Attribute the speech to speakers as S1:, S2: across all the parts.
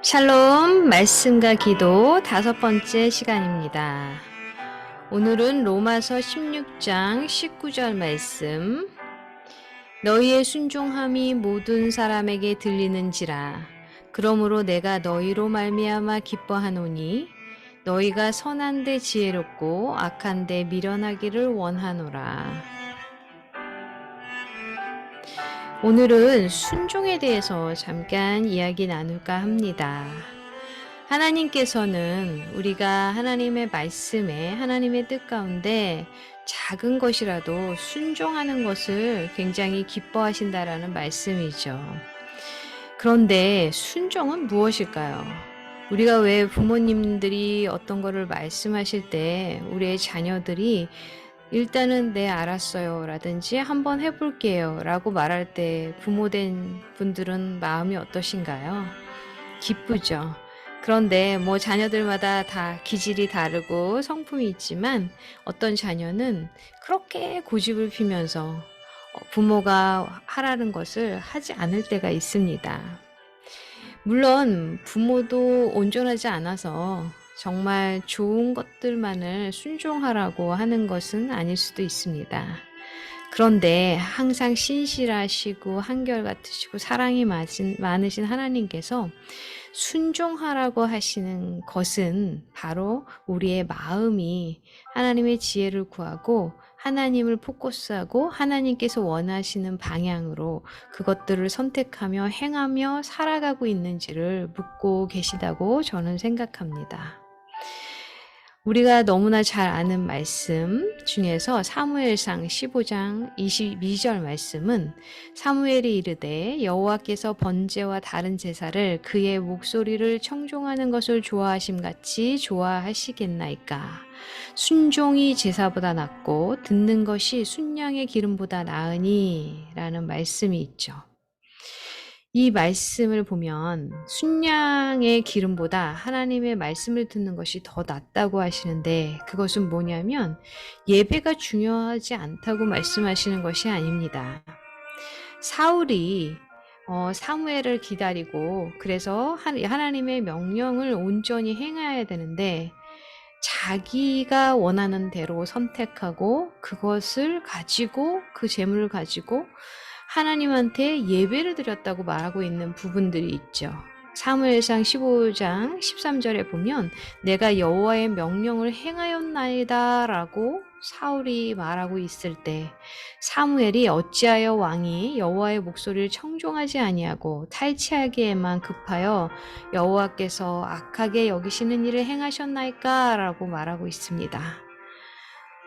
S1: 샬롬 말씀과 기도 5번째 시간입니다. 오늘은 로마서 16장 19절 말씀. 너희의 순종함이 모든 사람에게 들리는지라. 그러므로 내가 너희로 말미암아 기뻐하노니 너희가 선한데 지혜롭고 악한데 미련하기를 원하노라. 오늘은 순종에 대해서 잠깐 이야기 나눌까 합니다. 하나님께서는 우리가 하나님의 말씀에 하나님의 뜻 가운데 작은 것이라도 순종하는 것을 굉장히 기뻐하신다라는 말씀이죠. 그런데 순종은 무엇일까요? 우리가 왜 부모님들이 어떤 거를 말씀하실 때 우리의 자녀들이 일단은 네 알았어요 라든지 한번 해볼게요 라고 말할 때 부모된 분들은 마음이 어떠신가요? 기쁘죠. 그런데 자녀들마다 다 기질이 다르고 성품이 있지만 어떤 자녀는 그렇게 고집을 피면서 부모가 하라는 것을 하지 않을 때가 있습니다. 물론 부모도 온전하지 않아서 정말 좋은 것들만을 순종하라고 하는 것은 아닐 수도 있습니다. 그런데 항상 신실하시고 한결같으시고 사랑이 많으신 하나님께서 순종하라고 하시는 것은 바로 우리의 마음이 하나님의 지혜를 구하고 하나님을 포커스하고 하나님께서 원하시는 방향으로 그것들을 선택하며 행하며 살아가고 있는지를 묻고 계시다고 저는 생각합니다. 우리가 너무나 잘 아는 말씀 중에서 사무엘상 15장 22절 말씀은 사무엘이 이르되 여호와께서 번제와 다른 제사를 그의 목소리를 청종하는 것을 좋아하심같이 좋아하시겠나이까. 순종이 제사보다 낫고 듣는 것이 순양의 기름보다 나으니 라는 말씀이 있죠. 이 말씀을 보면 순양의 기름보다 하나님의 말씀을 듣는 것이 더 낫다고 하시는데 그것은 뭐냐면 예배가 중요하지 않다고 말씀하시는 것이 아닙니다. 사울이 사무엘을 기다리고 그래서 하나님의 명령을 온전히 행해야 되는데 자기가 원하는 대로 선택하고 그것을 가지고 그 재물을 가지고 하나님한테 예배를 드렸다고 말하고 있는 부분들이 있죠. 사무엘상 15장 13절에 보면 내가 여호와의 명령을 행하였나이다 라고 사울이 말하고 있을 때 사무엘이 어찌하여 왕이 여호와의 목소리를 청종하지 아니하고 탈취하기에만 급하여 여호와께서 악하게 여기시는 일을 행하셨나이까 라고 말하고 있습니다.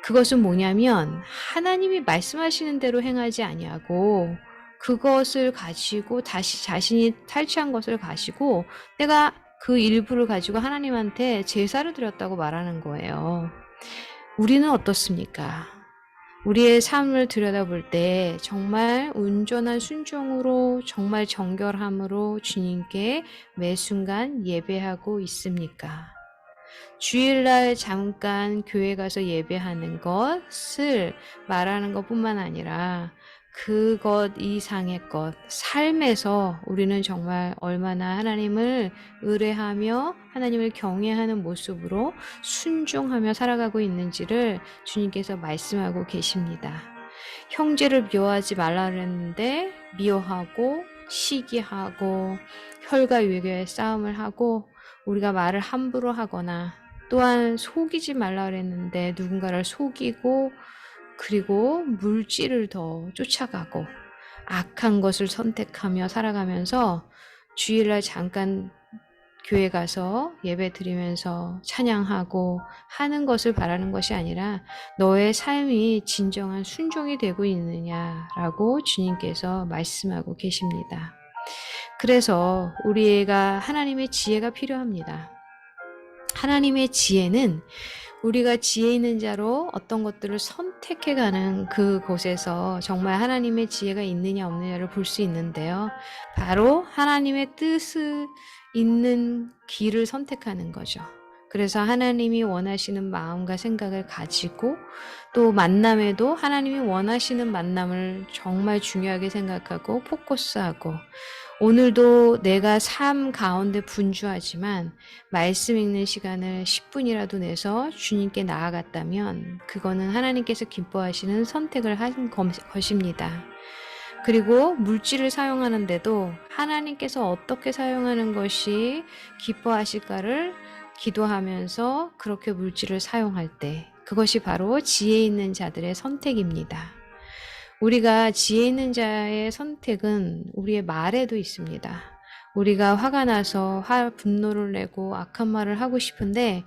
S1: 그것은 뭐냐면 하나님이 말씀하시는 대로 행하지 아니하고 그것을 가지고 다시 자신이 탈취한 것을 가지고 내가 그 일부를 가지고 하나님한테 제사를 드렸다고 말하는 거예요. 우리는 어떻습니까? 우리의 삶을 들여다볼 때 정말 온전한 순종으로 정말 정결함으로 주님께 매 순간 예배하고 있습니까? 주일날 잠깐 교회 가서 예배하는 것을 말하는 것뿐만 아니라 그것 이상의 것, 삶에서 우리는 정말 얼마나 하나님을 의뢰하며 하나님을 경외하는 모습으로 순종하며 살아가고 있는지를 주님께서 말씀하고 계십니다. 형제를 미워하지 말라 그랬는데 미워하고 시기하고 혈과 육의 싸움을 하고 우리가 말을 함부로 하거나 또한 속이지 말라 그랬는데 누군가를 속이고 그리고 물질을 더 쫓아가고 악한 것을 선택하며 살아가면서 주일날 잠깐 교회 가서 예배 드리면서 찬양하고 하는 것을 바라는 것이 아니라 너의 삶이 진정한 순종이 되고 있느냐라고 주님께서 말씀하고 계십니다. 그래서 우리가 하나님의 지혜가 필요합니다. 하나님의 지혜는 우리가 지혜 있는 자로 어떤 것들을 선택해가는 그곳에서 정말 하나님의 지혜가 있느냐 없느냐를 볼 수 있는데요. 바로 하나님의 뜻을 있는 길을 선택하는 거죠. 그래서 하나님이 원하시는 마음과 생각을 가지고 또 만남에도 하나님이 원하시는 만남을 정말 중요하게 생각하고 포커스하고 오늘도 내가 삶 가운데 분주하지만 말씀 읽는 시간을 10분이라도 내서 주님께 나아갔다면 그거는 하나님께서 기뻐하시는 선택을 한 것입니다. 그리고 물질을 사용하는데도 하나님께서 어떻게 사용하는 것이 기뻐하실까를 기도하면서 그렇게 물질을 사용할 때 그것이 바로 지혜 있는 자들의 선택입니다. 우리가 지혜 있는 자의 선택은 우리의 말에도 있습니다. 우리가 화가 나서 분노를 내고 악한 말을 하고 싶은데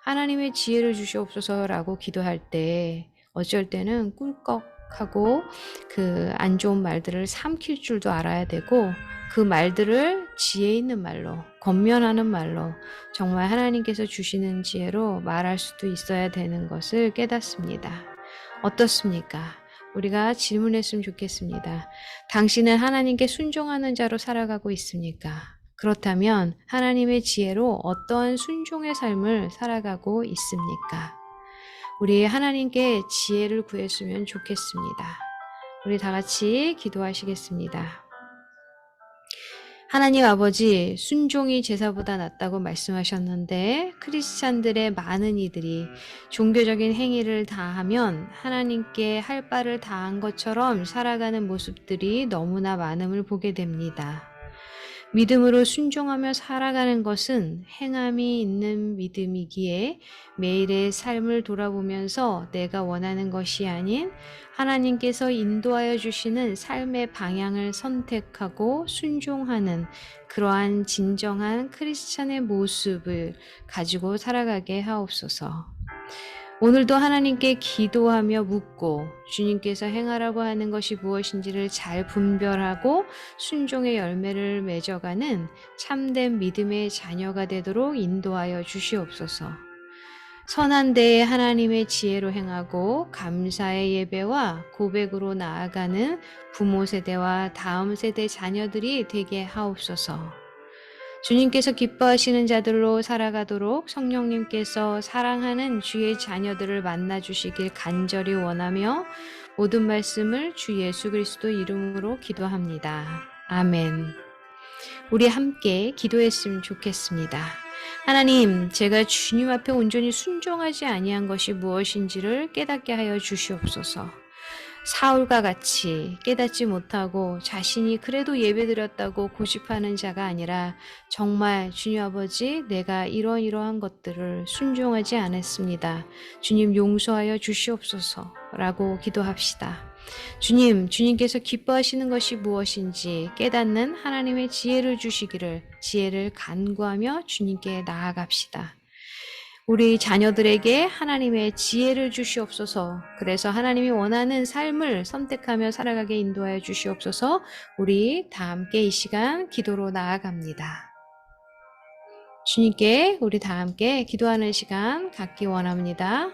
S1: 하나님의 지혜를 주시옵소서라고 기도할 때 어쩔 때는 꿀꺽하고 그 안 좋은 말들을 삼킬 줄도 알아야 되고 그 말들을 지혜 있는 말로, 권면하는 말로 정말 하나님께서 주시는 지혜로 말할 수도 있어야 되는 것을 깨닫습니다. 어떻습니까? 우리가 질문했으면 좋겠습니다. 당신은 하나님께 순종하는 자로 살아가고 있습니까? 그렇다면 하나님의 지혜로 어떠한 순종의 삶을 살아가고 있습니까? 우리 하나님께 지혜를 구했으면 좋겠습니다. 우리 다 같이 기도하시겠습니다. 하나님 아버지, 순종이 제사보다 낫다고 말씀하셨는데 크리스찬들의 많은 이들이 종교적인 행위를 다하면 하나님께 할 바를 다한 것처럼 살아가는 모습들이 너무나 많음을 보게 됩니다. 믿음으로 순종하며 살아가는 것은 행함이 있는 믿음이기에 매일의 삶을 돌아보면서 내가 원하는 것이 아닌 하나님께서 인도하여 주시는 삶의 방향을 선택하고 순종하는 그러한 진정한 크리스찬의 모습을 가지고 살아가게 하옵소서. 오늘도 하나님께 기도하며 묻고 주님께서 행하라고 하는 것이 무엇인지를 잘 분별하고 순종의 열매를 맺어가는 참된 믿음의 자녀가 되도록 인도하여 주시옵소서. 선한 데에 하나님의 지혜로 행하고 감사의 예배와 고백으로 나아가는 부모 세대와 다음 세대 자녀들이 되게 하옵소서. 주님께서 기뻐하시는 자들로 살아가도록 성령님께서 사랑하는 주의 자녀들을 만나 주시길 간절히 원하며 모든 말씀을 주 예수 그리스도 이름으로 기도합니다. 아멘. 우리 함께 기도했으면 좋겠습니다. 하나님, 제가 주님 앞에 온전히 순종하지 아니한 것이 무엇인지를 깨닫게 하여 주시옵소서. 사울과 같이 깨닫지 못하고 자신이 그래도 예배드렸다고 고집하는 자가 아니라 정말 주님 아버지, 내가 이러한 것들을 순종하지 않았습니다. 주님 용서하여 주시옵소서라고 기도합시다. 주님께서 기뻐하시는 것이 무엇인지 깨닫는 하나님의 지혜를 주시기를 지혜를 간구하며 주님께 나아갑시다. 우리 자녀들에게 하나님의 지혜를 주시옵소서. 그래서 하나님이 원하는 삶을 선택하며 살아가게 인도하여 주시옵소서. 우리 다 함께 이 시간 기도로 나아갑니다. 주님께 우리 다 함께 기도하는 시간 갖기 원합니다.